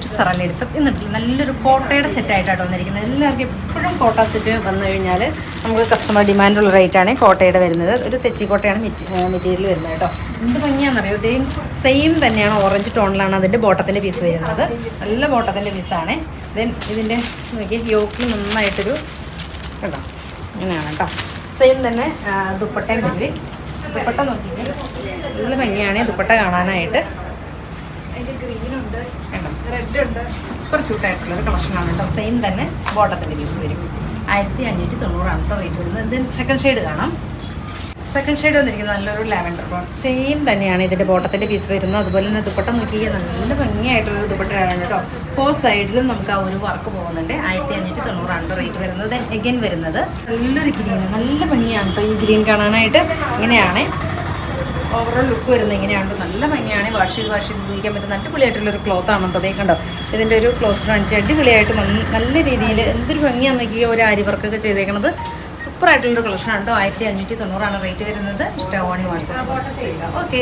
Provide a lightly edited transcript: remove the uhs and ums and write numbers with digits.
To Sara ladies. എന്നിട്ട് നല്ലൊരു കോട്ടയുടെ സെറ്റായിട്ടാണ് വന്നിരിക്കുന്നത്. എല്ലാവർക്കും എപ്പോഴും കോട്ട സെറ്റ് വന്നു കഴിഞ്ഞാൽ നമുക്ക് കസ്റ്റമർ ഡിമാൻഡുള്ള റേറ്റാണ് കോട്ടയുടെ വരുന്നത്. ഒരു തെച്ചിക്കോട്ടയാണ് മെറ്റീരിയൽ വരുന്നത് കേട്ടോ. എന്ത് ഭംഗിയാണെന്നറിയോ, ഇതേയും സെയിം തന്നെയാണ്, ഓറഞ്ച് ടോണിലാണ് അതിൻ്റെ ബോട്ടത്തിൻ്റെ പീസ് വരുന്നത്. നല്ല ബോട്ടത്തിൻ്റെ പീസാണ്. ദെൻ ഇതിൻ്റെ നോക്കി യോക്കിൽ നന്നായിട്ടൊരു കേട്ടോ, അങ്ങനെയാണ് കേട്ടോ. സെയിം തന്നെ ദുപ്പട്ടയും വരും. ദുപ്പട്ട നോക്കിയിട്ട് നല്ല ഭംഗിയാണ് ദുപ്പട്ട കാണാനായിട്ട്. സൂപ്പർ ക്യൂട്ടായിട്ടുള്ളൊരു കളക്ഷനാണ് കേട്ടോ. സെയിം തന്നെ ബോട്ടത്തിൻ്റെ പീസ് വരും. 1590 കേട്ടോ റേറ്റ് വരുന്നത്. ഇതിന് സെക്കൻഡ് ഷെയ്ഡ് കാണാം. സെക്കൻഡ് ഷെയ്ഡ് വന്നിരിക്കുന്നത് നല്ലൊരു ലാവൻഡർ ബ്രൗൺ. സെയിം തന്നെയാണ് ഇതിൻ്റെ ബോട്ടത്തിൻ്റെ പീസ് വരുന്നത്. അതുപോലെ തന്നെ ദുപ്പട്ട നോക്കിയാൽ നല്ല ഭംഗിയായിട്ടുള്ളൊരു ദുപ്പട്ടയാണ് കേട്ടോ. 4 സൈഡിലും നമുക്ക് ആ ഒരു വർക്ക് പോകുന്നുണ്ട്. 1590 റേറ്റ് വരുന്നത്. ദെൻ എഗൈൻ വരുന്നത് നല്ലൊരു ഗ്രീൻ, നല്ല ഭംഗിയാണ് കേട്ടോ ഈ ഗ്രീൻ കാണാനായിട്ട്. ഇങ്ങനെയാണ് ഓവറോൾ ലുക്ക് വരുന്നത്. ഇങ്ങനെയാണ് നല്ല ഭംഗിയാണ്. വാഷ് ചെയ്ത് ഉപയോഗിക്കാൻ പറ്റുന്ന അടിപൊളിയായിട്ടുള്ളൊരു ക്ലോത്ത് ആണ് കേട്ടോ. അതേ കണ്ടോ, ഇതിൻ്റെ ഒരു ക്ലോസ് കാണിച്ച് അടിപൊളിയായിട്ട് നല്ല രീതിയിൽ എന്തൊരു ഭംഗിയാണെന്ന് നോക്കിയാൽ ഒരു ആരി വർക്കൊക്കെ ചെയ്തേക്കണത്. സൂപ്പറായിട്ടുള്ളൊരു കളക്ഷനാണ് കേട്ടോ. 1590 റേറ്റ് വരുന്നത്. ഇഷ്ടമാണെങ്കിൽ വാട്സാപ്പ് ചെയ്യുക. ഓക്കെ.